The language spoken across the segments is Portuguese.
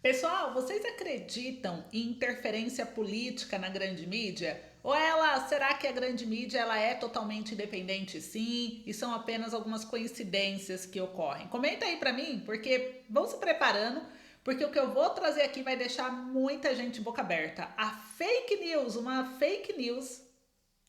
Pessoal, vocês acreditam em interferência política na grande mídia? Ou será que a grande mídia ela é totalmente independente sim, e são apenas algumas coincidências que ocorrem? Comenta aí pra mim, porque vão se preparando, porque o que eu vou trazer aqui vai deixar muita gente boca aberta. A fake news, uma fake news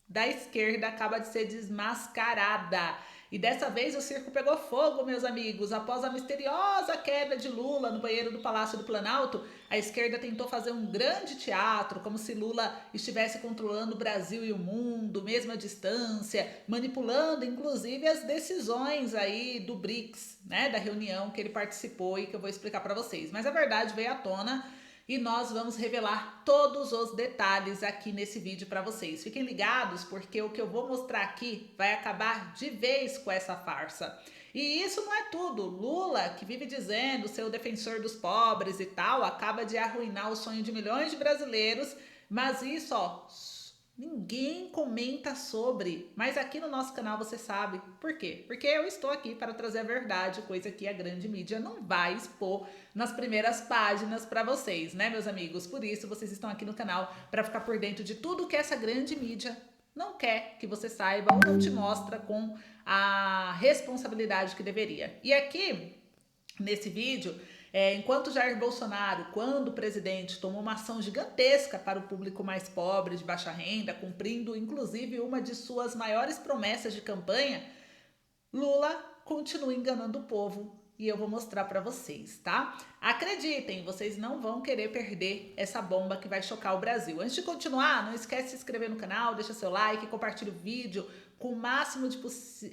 da esquerda acaba de ser desmascarada. E dessa vez o circo pegou fogo, meus amigos. Após a misteriosa queda de Lula no banheiro do Palácio do Planalto, a esquerda tentou fazer um grande teatro, como se Lula estivesse controlando o Brasil e o mundo, mesmo à distância, manipulando inclusive as decisões aí do BRICS, né, da reunião que ele participou e que eu vou explicar para vocês. Mas a verdade veio à tona e nós vamos revelar todos os detalhes aqui nesse vídeo para vocês. Fiquem ligados porque o que eu vou mostrar aqui vai acabar de vez com essa farsa. E isso não é tudo. Lula, que vive dizendo ser o defensor dos pobres e tal, acaba de arruinar o sonho de milhões de brasileiros, mas isso, ó, ninguém comenta sobre, mas aqui no nosso canal você sabe por quê? Porque eu estou aqui para trazer a verdade, coisa que a grande mídia não vai expor nas primeiras páginas para vocês, né, meus amigos? Por isso vocês estão aqui no canal para ficar por dentro de tudo que essa grande mídia não quer que você saiba ou não te mostra com a responsabilidade que deveria. E aqui nesse vídeo, enquanto Jair Bolsonaro, quando presidente, tomou uma ação gigantesca para o público mais pobre, de baixa renda, cumprindo inclusive uma de suas maiores promessas de campanha, Lula continua enganando o povo e eu vou mostrar para vocês, tá? Acreditem, vocês não vão querer perder essa bomba que vai chocar o Brasil. Antes de continuar, não esquece de se inscrever no canal, deixa seu like, compartilha o vídeo com o máximo de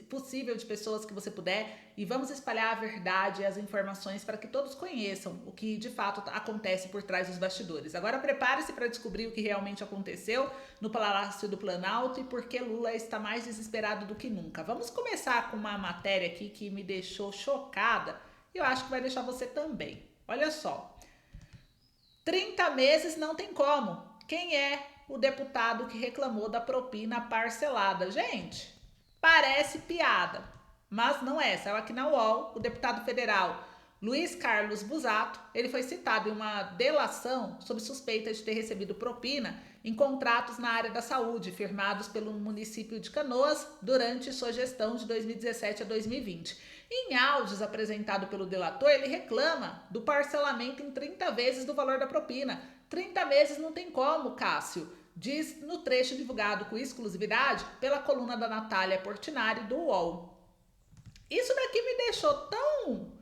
possível de pessoas que você puder e vamos espalhar a verdade e as informações para que todos conheçam o que de fato acontece por trás dos bastidores. Agora prepare-se para descobrir o que realmente aconteceu no Palácio do Planalto e por que Lula está mais desesperado do que nunca. Vamos começar com uma matéria aqui que me deixou chocada e eu acho que vai deixar você também. Olha só, 30 meses não tem como. Quem é o deputado que reclamou da propina parcelada? Gente, parece piada, mas não é. Saiu aqui na UOL, o deputado federal Luiz Carlos Busato, ele foi citado em uma delação sob suspeita de ter recebido propina em contratos na área da saúde, firmados pelo município de Canoas durante sua gestão de 2017 a 2020. Em áudios apresentado pelo delator, ele reclama do parcelamento em 30 vezes do valor da propina. 30 meses não tem como, Cássio, diz no trecho divulgado com exclusividade pela coluna da Natália Portinari do UOL. Isso daqui me deixou tão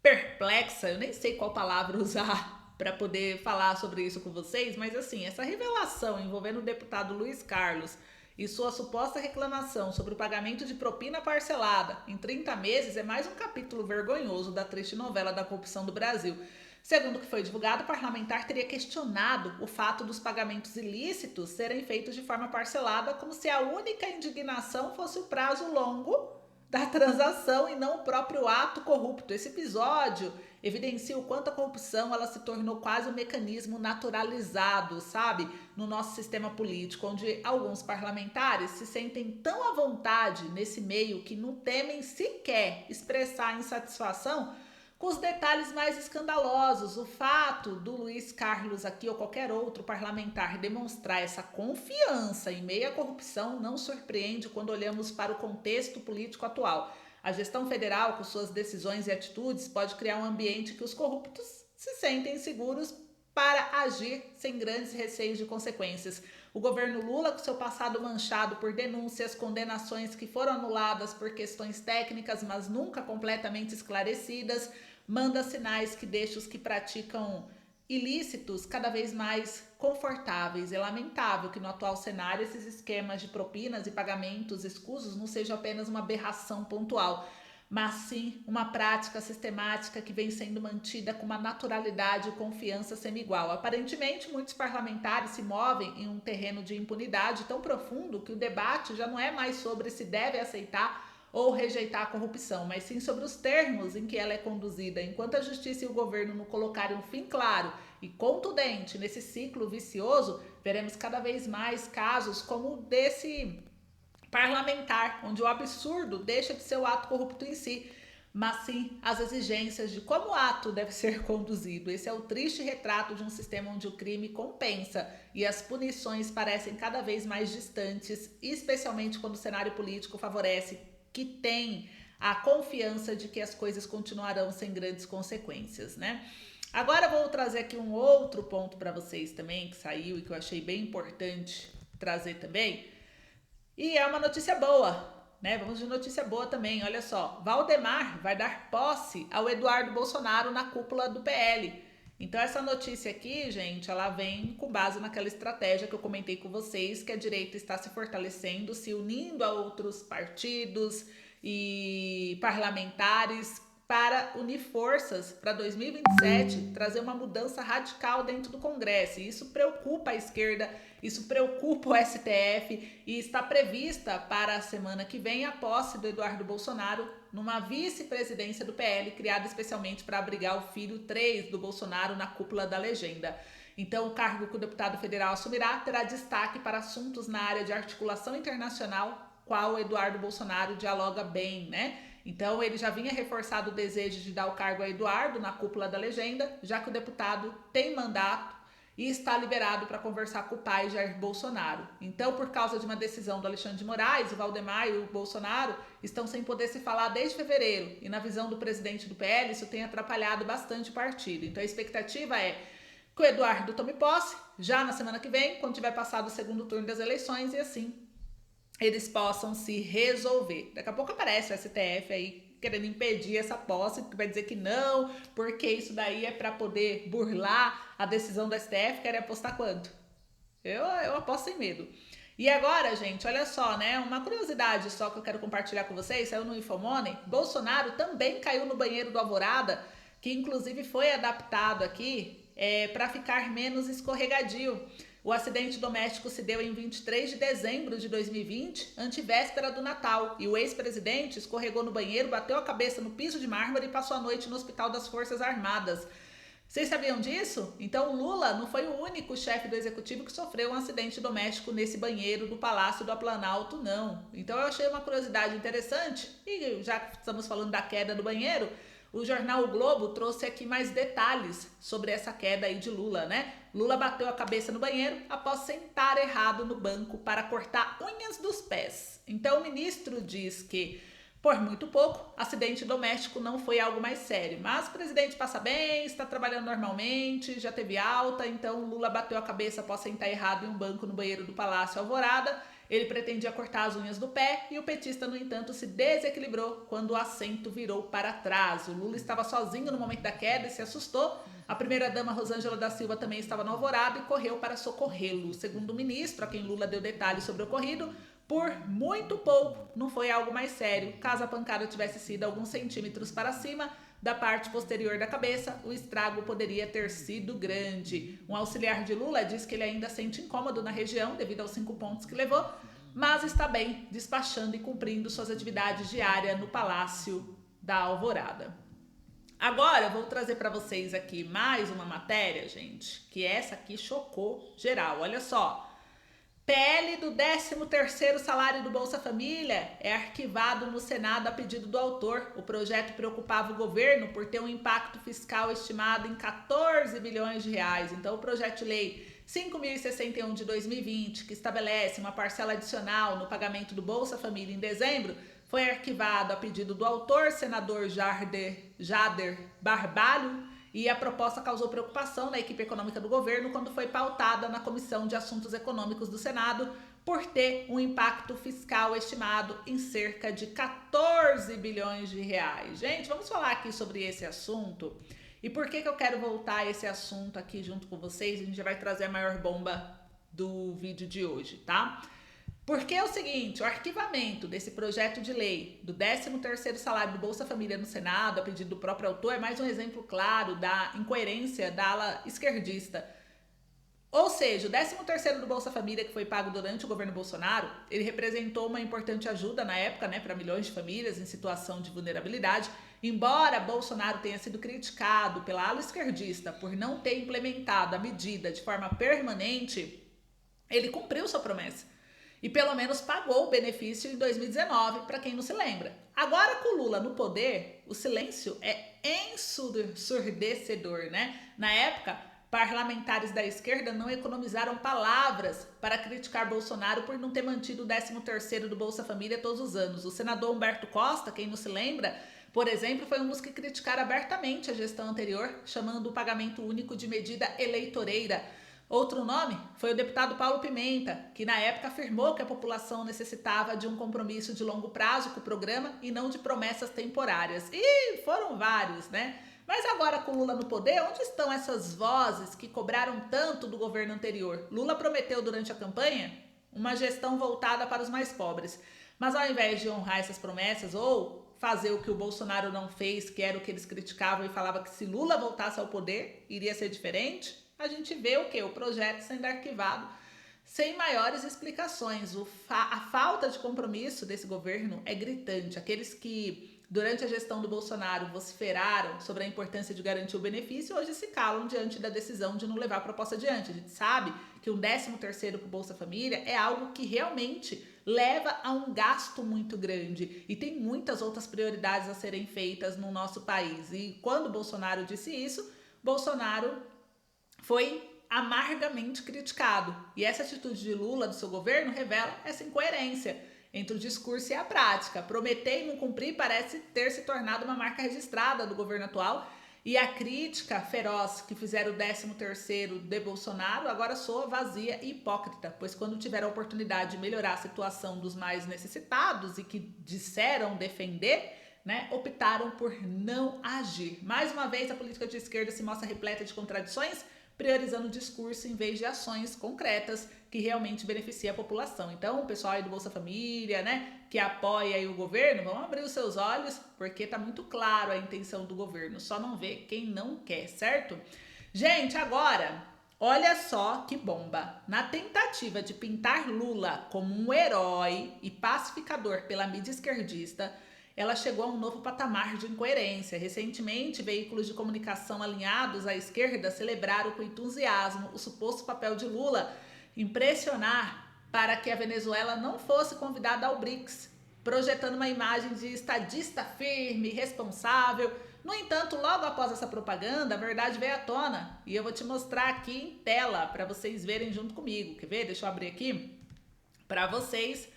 perplexa, eu nem sei qual palavra usar para poder falar sobre isso com vocês, mas assim, essa revelação envolvendo o deputado Luiz Carlos e sua suposta reclamação sobre o pagamento de propina parcelada em 30 meses é mais um capítulo vergonhoso da triste novela da corrupção do Brasil. Segundo o que foi divulgado, o parlamentar teria questionado o fato dos pagamentos ilícitos serem feitos de forma parcelada, como se a única indignação fosse o prazo longo da transação e não o próprio ato corrupto. Esse episódio evidencia o quanto a corrupção ela se tornou quase um mecanismo naturalizado, sabe, no nosso sistema político, onde alguns parlamentares se sentem tão à vontade nesse meio que não temem sequer expressar insatisfação com os detalhes mais escandalosos. O fato do Luiz Carlos aqui ou qualquer outro parlamentar demonstrar essa confiança em meio à corrupção não surpreende quando olhamos para o contexto político atual. A gestão federal, com suas decisões e atitudes, pode criar um ambiente que os corruptos se sentem seguros para agir sem grandes receios de consequências. O governo Lula, com seu passado manchado por denúncias, condenações que foram anuladas por questões técnicas, mas nunca completamente esclarecidas, manda sinais que deixam os que praticam ilícitos cada vez mais confortáveis. É lamentável que no atual cenário esses esquemas de propinas e pagamentos escusos não sejam apenas uma aberração pontual, mas sim uma prática sistemática que vem sendo mantida com uma naturalidade e confiança sem igual. Aparentemente, muitos parlamentares se movem em um terreno de impunidade tão profundo que o debate já não é mais sobre se deve aceitar ou rejeitar a corrupção, mas sim sobre os termos em que ela é conduzida. Enquanto a justiça e o governo não colocarem um fim claro e contundente nesse ciclo vicioso, veremos cada vez mais casos como o desse parlamentar, onde o absurdo deixa de ser o ato corrupto em si, mas sim as exigências de como o ato deve ser conduzido. Esse é o triste retrato de um sistema onde o crime compensa e as punições parecem cada vez mais distantes, especialmente quando o cenário político favorece que tem a confiança de que as coisas continuarão sem grandes consequências, né? Agora eu vou trazer aqui um outro ponto para vocês também, que saiu e que eu achei bem importante trazer também. E é uma notícia boa, né? Vamos de notícia boa também. Olha só, Valdemar vai dar posse ao Eduardo Bolsonaro na cúpula do PL. Então essa notícia aqui, gente, ela vem com base naquela estratégia que eu comentei com vocês, que a direita está se fortalecendo, se unindo a outros partidos e parlamentares para unir forças para 2027, trazer uma mudança radical dentro do Congresso. E isso preocupa a esquerda, isso preocupa o STF e está prevista para a semana que vem a posse do Eduardo Bolsonaro numa vice-presidência do PL, criada especialmente para abrigar o filho 3 do Bolsonaro na cúpula da legenda. Então, o cargo que o deputado federal assumirá terá destaque para assuntos na área de articulação internacional, qual o Eduardo Bolsonaro dialoga bem, né? Então, ele já vinha reforçado o desejo de dar o cargo a Eduardo na cúpula da legenda, já que o deputado tem mandato e está liberado para conversar com o pai, Jair Bolsonaro. Então, por causa de uma decisão do Alexandre de Moraes, o Valdemar e o Bolsonaro estão sem poder se falar desde fevereiro. E na visão do presidente do PL, isso tem atrapalhado bastante o partido. Então, a expectativa é que o Eduardo tome posse já na semana que vem, quando tiver passado o segundo turno das eleições, e assim eles possam se resolver. Daqui a pouco aparece o STF aí querendo impedir essa posse, que vai dizer que não, porque isso daí é para poder burlar a decisão do STF. Querem apostar quanto? Eu aposto sem medo. E agora, gente, olha só, né? Uma curiosidade só que eu quero compartilhar com vocês, saiu no Infomoney, Bolsonaro também caiu no banheiro do Alvorada, que inclusive foi adaptado aqui para ficar menos escorregadio. O acidente doméstico se deu em 23 de dezembro de 2020, antevéspera do Natal, e o ex-presidente escorregou no banheiro, bateu a cabeça no piso de mármore e passou a noite no Hospital das Forças Armadas. Vocês sabiam disso? Então o Lula não foi o único chefe do executivo que sofreu um acidente doméstico nesse banheiro do Palácio do Planalto, não. Então eu achei uma curiosidade interessante, e já que estamos falando da queda do banheiro, o jornal O Globo trouxe aqui mais detalhes sobre essa queda aí de Lula, né? Lula bateu a cabeça no banheiro após sentar errado no banco para cortar unhas dos pés. Então o ministro diz que, por muito pouco, acidente doméstico não foi algo mais sério. Mas o presidente passa bem, está trabalhando normalmente, já teve alta, então Lula bateu a cabeça após sentar errado em um banco no banheiro do Palácio Alvorada. Ele pretendia cortar as unhas do pé e o petista, no entanto, se desequilibrou quando o assento virou para trás. O Lula estava sozinho no momento da queda e se assustou. A primeira-dama Rosângela da Silva também estava no Alvorada e correu para socorrê-lo. Segundo o ministro, a quem Lula deu detalhes sobre o ocorrido, por muito pouco, não foi algo mais sério. Caso a pancada tivesse sido alguns centímetros para cima da parte posterior da cabeça, o estrago poderia ter sido grande. Um auxiliar de Lula diz que ele ainda sente incômodo na região devido aos 5 pontos que levou, mas está bem, despachando e cumprindo suas atividades diárias no Palácio da Alvorada. Agora eu vou trazer para vocês aqui mais uma matéria, gente, que essa aqui chocou geral. Olha só. PL do 13º salário do Bolsa Família é arquivado no Senado a pedido do autor. O projeto preocupava o governo por ter um impacto fiscal estimado em 14 bilhões de reais. Então, o projeto de lei 5.061 de 2020, que estabelece uma parcela adicional no pagamento do Bolsa Família em dezembro, foi arquivado a pedido do autor, senador Jader Barbalho, e a proposta causou preocupação na equipe econômica do governo quando foi pautada na Comissão de Assuntos Econômicos do Senado por ter um impacto fiscal estimado em cerca de 14 bilhões de reais. Gente, vamos falar aqui sobre esse assunto. E por que eu quero voltar a esse assunto aqui junto com vocês? A gente já vai trazer a maior bomba do vídeo de hoje, tá? Porque é o seguinte, o arquivamento desse projeto de lei do 13º salário do Bolsa Família no Senado, a pedido do próprio autor, é mais um exemplo claro da incoerência da ala esquerdista. Ou seja, o 13º do Bolsa Família, que foi pago durante o governo Bolsonaro, ele representou uma importante ajuda na época, né, para milhões de famílias em situação de vulnerabilidade. Embora Bolsonaro tenha sido criticado pela ala esquerdista por não ter implementado a medida de forma permanente, ele cumpriu sua promessa. e pelo menos pagou o benefício em 2019, para quem não se lembra. Agora, com o Lula no poder, o silêncio é ensurdecedor, né? Na época, parlamentares da esquerda não economizaram palavras para criticar Bolsonaro por não ter mantido o 13º do Bolsa Família todos os anos. O senador Humberto Costa, quem não se lembra, por exemplo, foi um dos que criticaram abertamente a gestão anterior, chamando o pagamento único de medida eleitoreira. Outro nome foi o deputado Paulo Pimenta, que na época afirmou que a população necessitava de um compromisso de longo prazo com o programa e não de promessas temporárias. E foram vários, né? Mas agora com Lula no poder, onde estão essas vozes que cobraram tanto do governo anterior? Lula prometeu durante a campanha uma gestão voltada para os mais pobres. Mas ao invés de honrar essas promessas ou fazer o que o Bolsonaro não fez, que era o que eles criticavam e falavam que se Lula voltasse ao poder, iria ser diferente, a gente vê o quê? O projeto sendo arquivado sem maiores explicações. A falta de compromisso desse governo é gritante. Aqueles que, durante a gestão do Bolsonaro, vociferaram sobre a importância de garantir o benefício, hoje se calam diante da decisão de não levar a proposta adiante. A gente sabe que o 13º para o Bolsa Família é algo que realmente leva a um gasto muito grande e tem muitas outras prioridades a serem feitas no nosso país. E quando o Bolsonaro disse isso, Bolsonaro foi amargamente criticado. E essa atitude de Lula, do seu governo, revela essa incoerência entre o discurso e a prática. Prometer e não cumprir parece ter se tornado uma marca registrada do governo atual, e a crítica feroz que fizeram o 13º de Bolsonaro agora soa vazia e hipócrita, pois quando tiveram a oportunidade de melhorar a situação dos mais necessitados e que disseram defender, né, optaram por não agir. Mais uma vez, a política de esquerda se mostra repleta de contradições, priorizando o discurso em vez de ações concretas que realmente beneficiam a população. Então, o pessoal aí do Bolsa Família, né, que apoia aí o governo, vão abrir os seus olhos, porque tá muito claro a intenção do governo, só não vê quem não quer, certo? Gente, agora, olha só que bomba. Na tentativa de pintar Lula como um herói e pacificador pela mídia esquerdista, ela chegou a um novo patamar de incoerência. Recentemente, veículos de comunicação alinhados à esquerda celebraram com entusiasmo o suposto papel de Lula em pressionar para que a Venezuela não fosse convidada ao BRICS, projetando uma imagem de estadista firme, responsável. No entanto, logo após essa propaganda, a verdade veio à tona e eu vou te mostrar aqui em tela para vocês verem junto comigo. Quer ver? Deixa eu abrir aqui para vocês.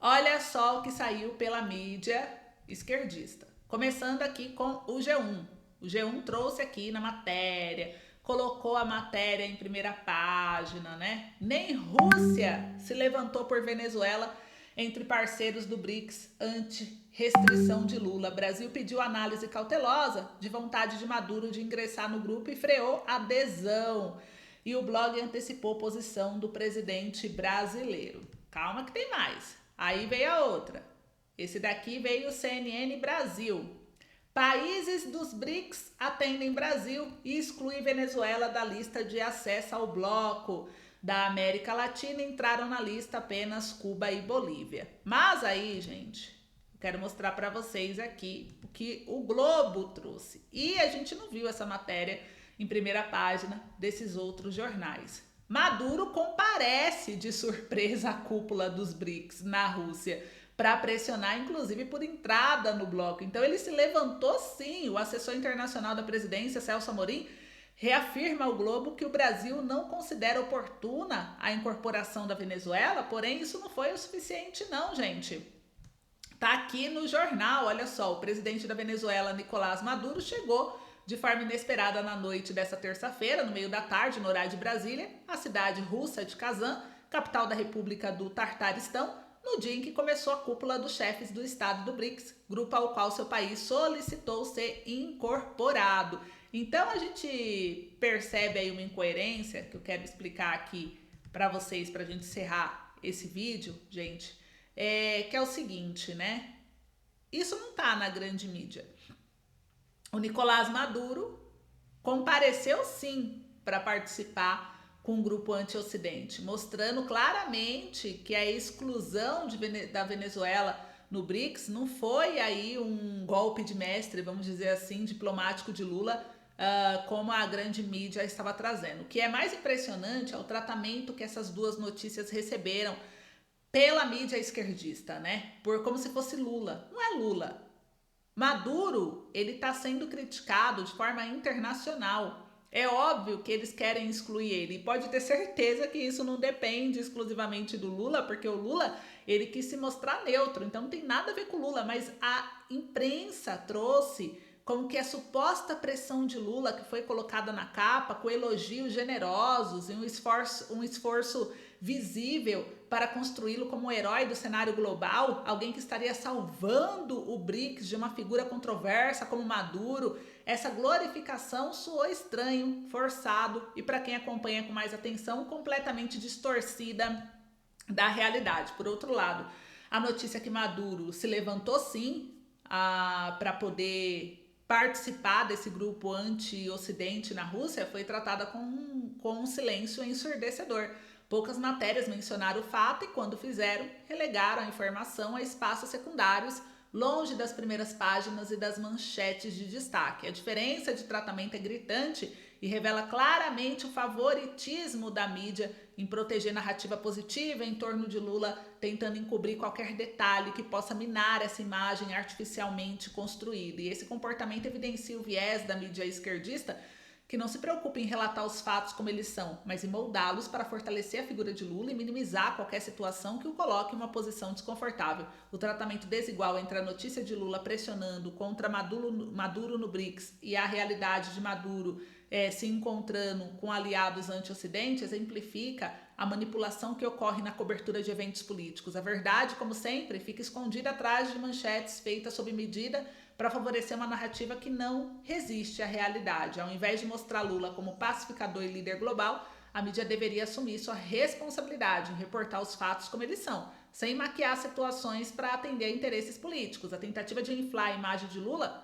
Olha só o que saiu pela mídia esquerdista. Começando aqui com o G1. O G1 trouxe aqui na matéria, colocou a matéria em primeira página, né? Nem Rússia se levantou por Venezuela entre parceiros do BRICS ante restrição de Lula. Brasil pediu análise cautelosa de vontade de Maduro de ingressar no grupo e freou adesão. E o blog antecipou posição do presidente brasileiro. Calma que tem mais. Aí veio a outra. Esse daqui veio o CNN Brasil. Países dos BRICS atendem Brasil e excluem Venezuela da lista de acesso ao bloco. Da América Latina entraram na lista apenas Cuba e Bolívia. Mas aí, gente, eu quero mostrar para vocês aqui o que o Globo trouxe. E a gente não viu essa matéria em primeira página desses outros jornais. Maduro comparece de surpresa à cúpula dos BRICS na Rússia para pressionar, inclusive, por entrada no bloco. Então ele se levantou sim. O assessor internacional da presidência, Celso Amorim, reafirma ao Globo que o Brasil não considera oportuna a incorporação da Venezuela, porém isso não foi o suficiente não, gente. Tá aqui no jornal, olha só, o presidente da Venezuela, Nicolás Maduro, chegou de forma inesperada na noite dessa terça-feira, no meio da tarde, no horário de Brasília, a cidade russa de Kazan, capital da República do Tartaristão, no dia em que começou a cúpula dos chefes do Estado do BRICS, grupo ao qual seu país solicitou ser incorporado. Então a gente percebe aí uma incoerência que eu quero explicar aqui para vocês, para a gente encerrar esse vídeo, gente, que é o seguinte, né? Isso não tá na grande mídia. O Nicolás Maduro compareceu sim para participar com um grupo anti-Ocidente, mostrando claramente que a exclusão da Venezuela no BRICS não foi aí um golpe de mestre, vamos dizer assim, diplomático de Lula, como a grande mídia estava trazendo. O que é mais impressionante é o tratamento que essas duas notícias receberam pela mídia esquerdista, né? Por como se fosse Lula. Não é Lula. Maduro, ele está sendo criticado de forma internacional. É óbvio que eles querem excluir ele. E pode ter certeza que isso não depende exclusivamente do Lula, porque o Lula, ele quis se mostrar neutro, então não tem nada a ver com o Lula, mas a imprensa trouxe como que a suposta pressão de Lula, que foi colocada na capa, com elogios generosos e um esforço visível para construí-lo como um herói do cenário global, alguém que estaria salvando o BRICS de uma figura controversa como Maduro. Essa glorificação soou estranho, forçado e, para quem acompanha com mais atenção, completamente distorcida da realidade. Por outro lado, a notícia que Maduro se levantou sim para poder participar desse grupo anti-ocidente na Rússia foi tratada com um silêncio ensurdecedor. Poucas matérias mencionaram o fato e, quando fizeram, relegaram a informação a espaços secundários, longe das primeiras páginas e das manchetes de destaque. A diferença de tratamento é gritante e revela claramente o favoritismo da mídia em proteger narrativa positiva em torno de Lula, tentando encobrir qualquer detalhe que possa minar essa imagem artificialmente construída. E esse comportamento evidencia o viés da mídia esquerdista, que não se preocupa em relatar os fatos como eles são, mas em moldá-los para fortalecer a figura de Lula e minimizar qualquer situação que o coloque em uma posição desconfortável. O tratamento desigual entre a notícia de Lula pressionando contra Maduro no BRICS e a realidade de Maduro se encontrando com aliados anti-ocidente exemplifica a manipulação que ocorre na cobertura de eventos políticos. A verdade, como sempre, fica escondida atrás de manchetes feitas sob medida para favorecer uma narrativa que não resiste à realidade. Ao invés de mostrar Lula como pacificador e líder global, a mídia deveria assumir sua responsabilidade em reportar os fatos como eles são, sem maquiar situações para atender a interesses políticos. A tentativa de inflar a imagem de Lula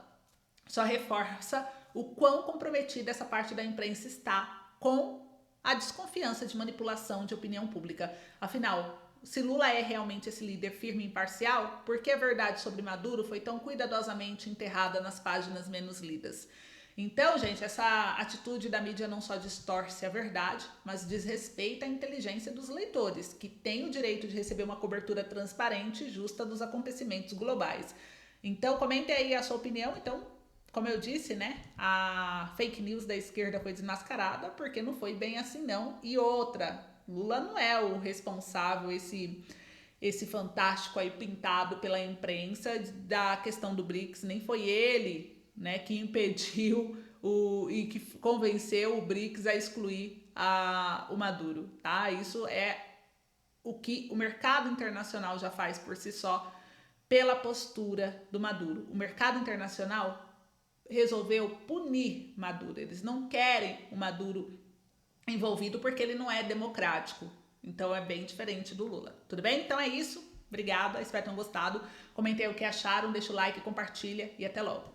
só reforça o quão comprometida essa parte da imprensa está com a desconfiança de manipulação de opinião pública. Afinal, se Lula é realmente esse líder firme e imparcial, por que a verdade sobre Maduro foi tão cuidadosamente enterrada nas páginas menos lidas? Então, gente, essa atitude da mídia não só distorce a verdade, mas desrespeita a inteligência dos leitores, que têm o direito de receber uma cobertura transparente e justa dos acontecimentos globais. Então, comentem aí a sua opinião. Então, como eu disse, né, a fake news da esquerda foi desmascarada porque não foi bem assim não. E outra, Lula não é o responsável, esse fantástico aí pintado pela imprensa da questão do BRICS, nem foi ele, né, que impediu e que convenceu o BRICS a excluir o Maduro, tá? Isso é o que o mercado internacional já faz por si só pela postura do Maduro. O mercado internacional resolveu punir Maduro. Eles não querem o Maduro envolvido porque ele não é democrático. Então é bem diferente do Lula. Tudo bem? Então é isso. Obrigada, espero que tenham gostado. Comentem o que acharam, deixa o like, compartilha e até logo.